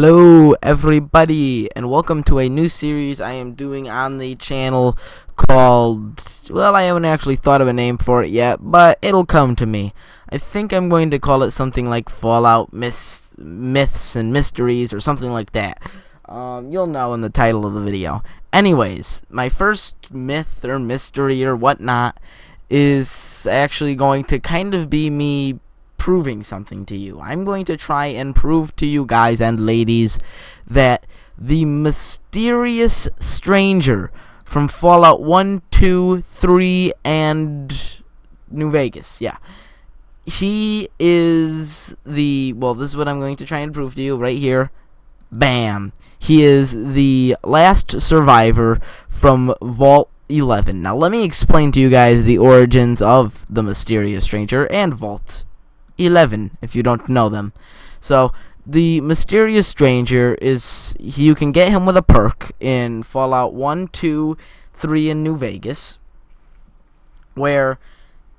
Hello everybody, and welcome to a new series I am doing on the channel called, well, I haven't actually thought of a name for it yet, but it'll come to me. I think I'm going to call it something like Fallout Myths and Mysteries or something like that. You'll know in the title of the video. Anyways, my first myth or mystery or whatnot is actually going to kind of be me proving something to you. I'm going to try and prove to you guys and ladies that the mysterious stranger from Fallout 1, 2, 3, and New Vegas, he is this is what I'm going to try and prove to you right here. Bam! He is the last survivor from Vault 11. Now let me explain to you guys the origins of the mysterious stranger and Vault 11 if you don't know them. So the mysterious stranger is, you can get him with a perk in Fallout 1, 2, 3, and New Vegas, where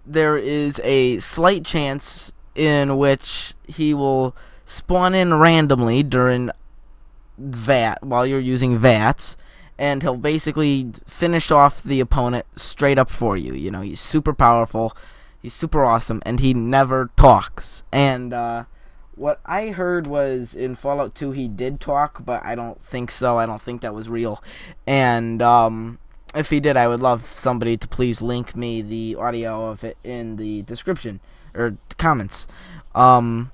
there is a slight chance in which he will spawn in randomly during while you're using VATs, and he'll basically finish off the opponent straight up for you. You know, he's super powerful. He's super awesome, and he never talks. And what I heard was in Fallout 2 he did talk, but I don't think so. I don't think that was real. And if he did, I would love somebody to please link me the audio of it in the description or comments. I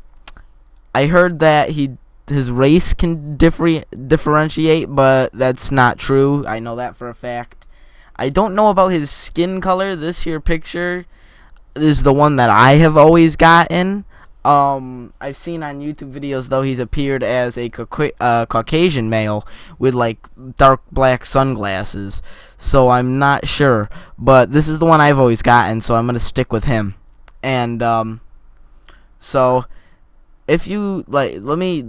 heard that his race can differentiate, but that's not true. I know that for a fact. I don't know about his skin color. This here picture is the one that I have always gotten. I've seen on YouTube videos, though, he's appeared as a Caucasian male with, like, dark black sunglasses. So I'm not sure. But this is the one I've always gotten, so I'm going to stick with him. And, so if you, like, let me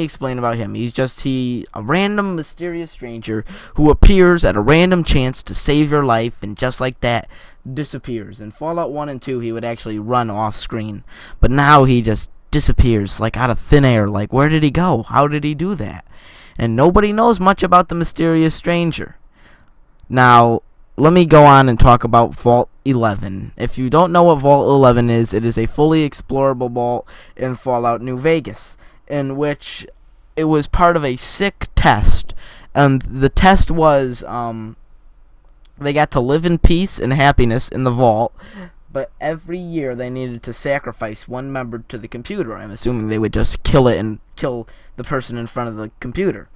explain about him. He's a random mysterious stranger who appears at a random chance to save your life, and just like that, disappears. In Fallout 1 and 2, he would actually run off screen, but now he just disappears, like out of thin air. Like, where did he go? How did he do that? And nobody knows much about the mysterious stranger. Now, let me go on and talk about Vault 11. If you don't know what Vault 11 is, it is a fully explorable vault in Fallout New Vegas, in which it was part of a sick test. And the test was, they got to live in peace and happiness in the vault, but every year they needed to sacrifice one member to the computer. I'm assuming they would just kill it and kill the person in front of the computer.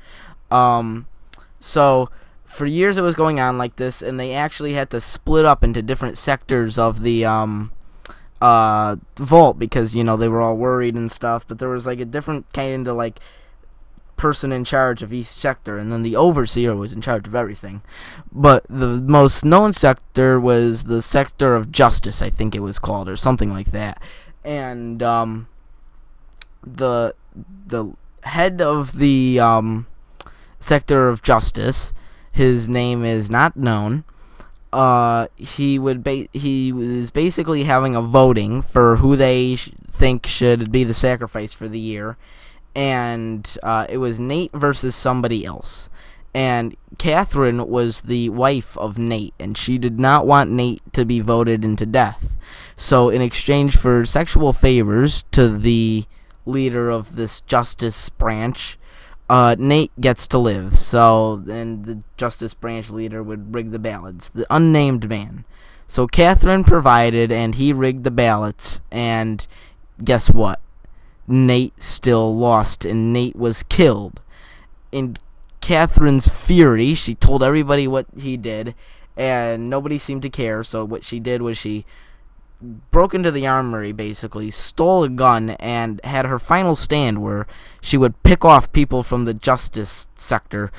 So for years it was going on like this, and they actually had to split up into different sectors of the vault because, you know, they were all worried and stuff, but there was like a different kind of like person in charge of each sector, and then the overseer was in charge of everything. But the most known sector was the sector of justice, I think it was called, or something like that. And the head of the sector of justice, his name is not known. He was basically having a voting for who they think should be the sacrifice for the year. And it was Nate versus somebody else. And Catherine was the wife of Nate, and she did not want Nate to be voted into death. So in exchange for sexual favors to the leader of this justice branch, Nate gets to live. So then the justice branch leader would rig the ballots, the unnamed man. So Catherine provided, and he rigged the ballots, and guess what? Nate still lost, and Nate was killed. In Catherine's fury, she told everybody what he did, and nobody seemed to care. So what she did was she broke into the armory, basically stole a gun, and had her final stand where she would pick off people from the justice sector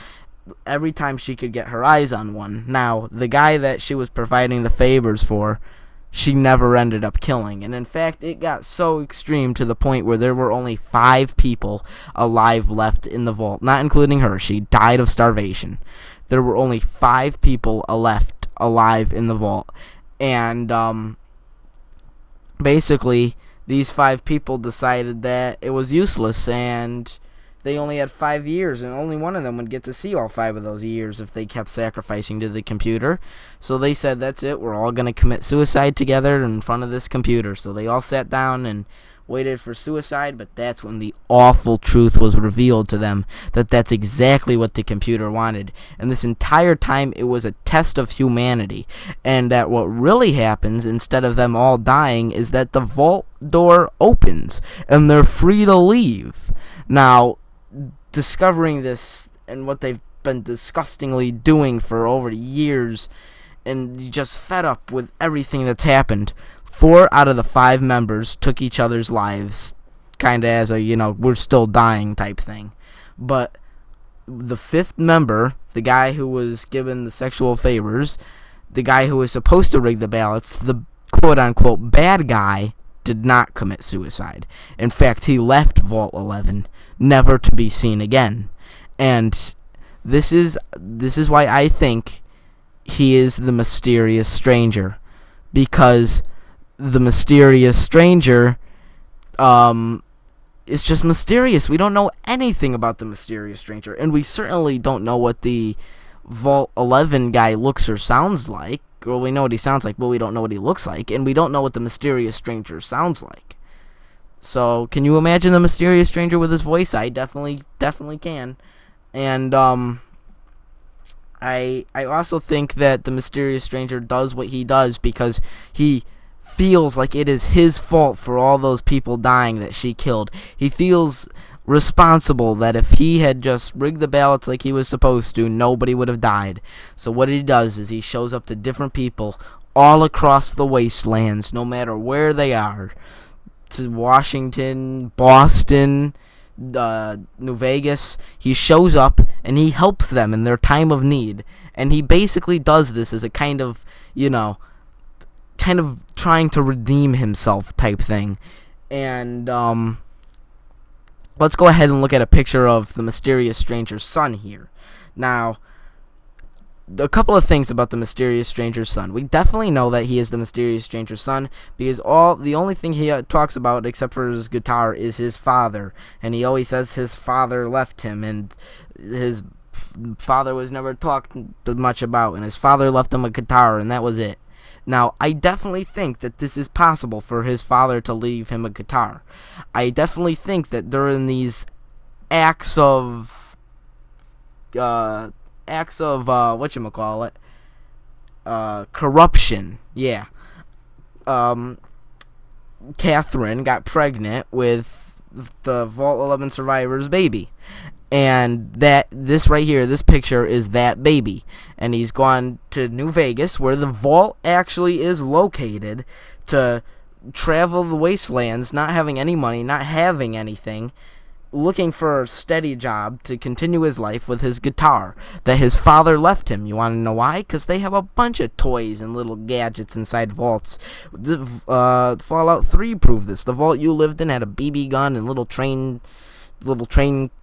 every time she could get her eyes on one. Now, the guy that she was providing the favors for, she never ended up killing. And in fact, it got so extreme to the point where there were only 5 people alive left in the vault, not including her. She died of starvation. There were only 5 people left alive in the vault. And basically, these 5 people decided that it was useless, and they only had 5 years, and only one of them would get to see all 5 of those years if they kept sacrificing to the computer. So they said, that's it, we're all going to commit suicide together in front of this computer. So they all sat down and waited for suicide, but that's when the awful truth was revealed to them, that that's exactly what the computer wanted. And this entire time, it was a test of humanity. And that what really happens, instead of them all dying, is that the vault door opens, and they're free to leave. Now, discovering this and what they've been disgustingly doing for over years, and just fed up with everything that's happened, 4 out of the 5 members took each other's lives, kind of as a, we're still dying type thing. But the 5th member, the guy who was given the sexual favors, the guy who was supposed to rig the ballots, the quote-unquote bad guy, did not commit suicide. In fact, he left Vault 11, never to be seen again. And this is why I think he is the mysterious stranger, because the mysterious stranger is just mysterious. We don't know anything about the mysterious stranger, and we certainly don't know what the Vault 11 guy looks or sounds like. Well, we know what he sounds like, but we don't know what he looks like, and we don't know what the mysterious stranger sounds like. So, can you imagine the mysterious stranger with his voice? I definitely can. And I also think that the mysterious stranger does what he does because he feels like it is his fault for all those people dying that she killed. He feels responsible that if he had just rigged the ballots like he was supposed to, nobody would have died. So what he does is he shows up to different people all across the wastelands, no matter where they are, to Washington, Boston, New Vegas. He shows up and he helps them in their time of need, and he basically does this as a kind of trying to redeem himself type thing. And let's go ahead and look at a picture of the mysterious stranger's son here. Now, a couple of things about the mysterious stranger's son. We definitely know that he is the mysterious stranger's son because the only thing he talks about, except for his guitar, is his father. And he always says his father left him, and his father was never talked much about, and his father left him a guitar, and that was it. Now, I definitely think that this is possible for his father to leave him a guitar. I definitely think that during these acts of corruption, yeah, Catherine got pregnant with the Vault 11 survivor's baby. And this right here, this picture is that baby. And he's gone to New Vegas, where the vault actually is located, to travel the wastelands, not having any money, not having anything, looking for a steady job to continue his life with his guitar that his father left him. You want to know why? Because they have a bunch of toys and little gadgets inside vaults. Fallout 3 proved this. The vault you lived in had a BB gun and little train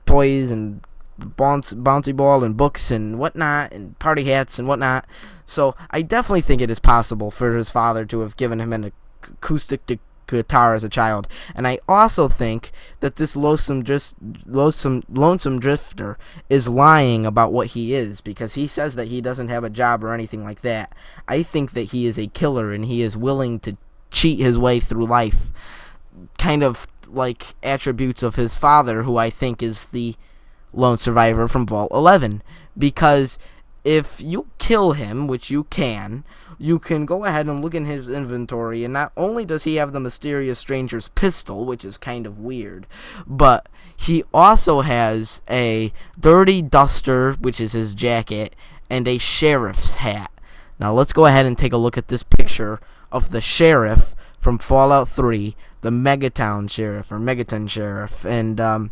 toys and bouncy ball and books and whatnot and party hats and whatnot. So I definitely think it is possible for his father to have given him an acoustic guitar as a child. And I also think that this lonesome drifter is lying about what he is, because he says that he doesn't have a job or anything like that. I think that he is a killer and he is willing to cheat his way through life, kind of like attributes of his father, who I think is the lone survivor from Vault 11. Because if you kill him, which you can go ahead and look in his inventory, and not only does he have the mysterious stranger's pistol, which is kind of weird, but he also has a dirty duster, which is his jacket, and a sheriff's hat. Now let's go ahead and take a look at this picture of the sheriff from Fallout 3, the Megaton sheriff, and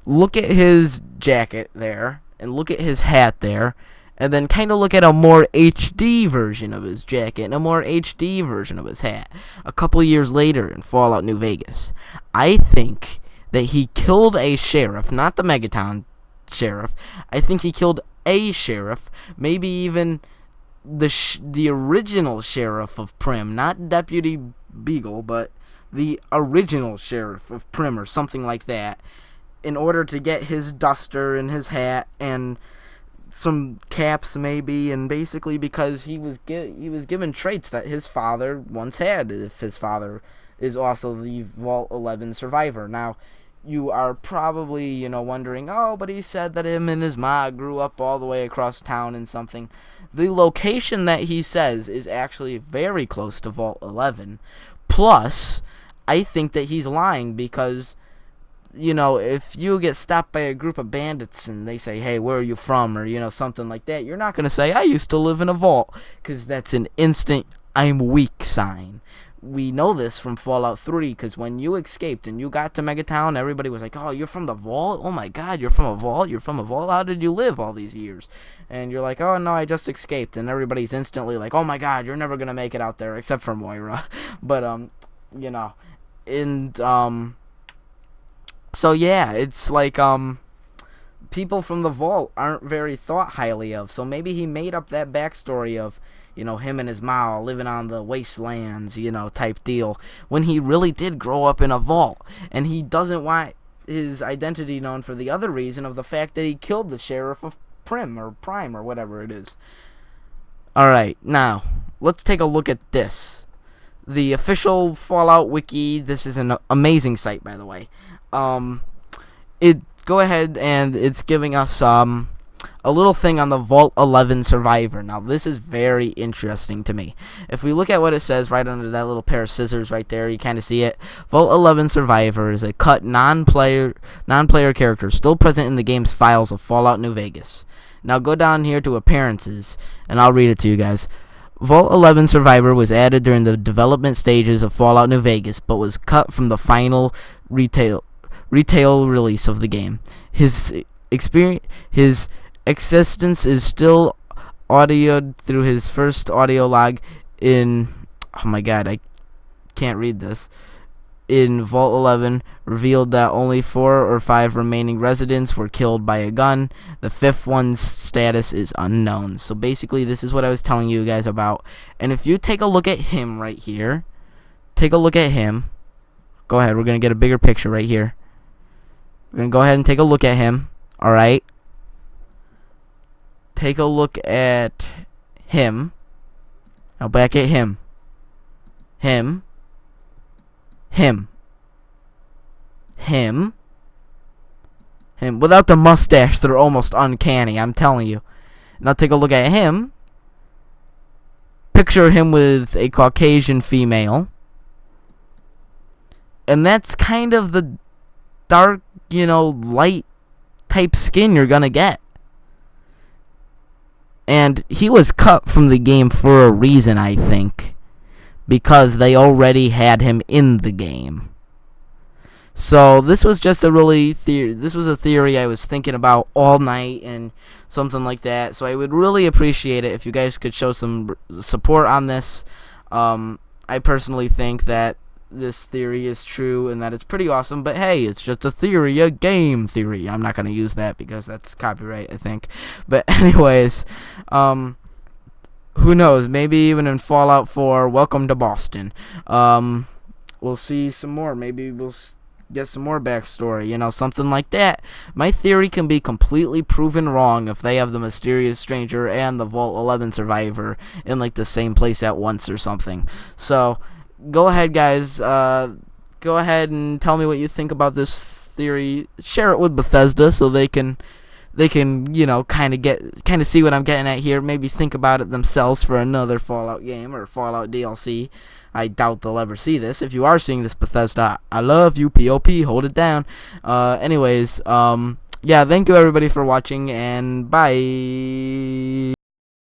look at his jacket there, and look at his hat there, and then kind of look at a more HD version of his jacket and a more HD version of his hat a couple years later in Fallout New Vegas. I think that he killed a sheriff, not the Megaton sheriff. I think he killed a sheriff, maybe even the original sheriff of Prim, not Deputy Beagle, but the original sheriff of Prim or something like that. in order to get his duster and his hat and some caps maybe, and basically because he was given traits that his father once had, if his father is also the Vault 11 survivor. Now, you are probably, wondering, oh, but he said that him and his ma grew up all the way across town and something. The location that he says is actually very close to Vault 11. Plus, I think that he's lying because, if you get stopped by a group of bandits and they say, hey, where are you from, or, something like that, you're not going to say, I used to live in a vault, because that's an instant I'm weak sign. We know this from Fallout 3, because when you escaped and you got to Megatown, everybody was like, oh, you're from the vault? Oh my god, you're from a vault? You're from a vault? How did you live all these years? And you're like, oh no, I just escaped. And everybody's instantly like, oh my god, you're never going to make it out there, except for Moira. But, so yeah, it's like, people from the vault aren't very thought highly of. So maybe he made up that backstory of, him and his ma living on the wastelands, type deal, when he really did grow up in a vault. And he doesn't want his identity known for the other reason of the fact that he killed the sheriff of Prime, or whatever it is. Alright, now, let's take a look at this. The official Fallout Wiki, this is an amazing site, by the way. Go ahead and it's giving us, a little thing on the Vault 11 survivor. Now, this is very interesting to me. If we look at what it says right under that little pair of scissors right there, you kind of see it. Vault 11 survivor is a cut non-player character still present in the game's files of Fallout New Vegas. Now, go down here to appearances, and I'll read it to you guys. Vault 11 Survivor was added during the development stages of Fallout New Vegas, but was cut from the final retail release of the game. His existence is still audioed through his first audio log in, oh my god, I can't read this, in Vault 11, revealed that only 4 or 5 remaining residents were killed by a gun. The 5th one's status is unknown. So basically, this is what I was telling you guys about. And if you take a look at him right here, take a look at him. Go ahead, we're going to get a bigger picture right here. We're going to go ahead and take a look at him. Alright? Take a look at him. Now back at him. Him. Without the mustache, they're almost uncanny, I'm telling you. Now take a look at him. Picture him with a Caucasian female. And that's kind of the dark, light type skin you're gonna get. And he was cut from the game for a reason, I think. Because they already had him in the game. So this was just this was a theory I was thinking about all night and something like that. So I would really appreciate it if you guys could show some support on this. I personally think that this theory is true and that it's pretty awesome. But hey, it's just a theory, a game theory. I'm not going to use that because that's copyright, I think. But anyways, who knows? Maybe even in Fallout 4, Welcome to Boston. We'll see some more. Maybe we'll get some more backstory, something like that. My theory can be completely proven wrong if they have the mysterious stranger and the Vault 11 survivor in like the same place at once or something. So, go ahead, guys. Go ahead and tell me what you think about this theory. Share it with Bethesda so they can kind of see what I'm getting at here. Maybe think about it themselves for another Fallout game or Fallout DLC. I doubt they'll ever see this. If you are seeing this, Bethesda, I love you, POP, hold it down. Anyways, yeah, thank you everybody for watching, and bye.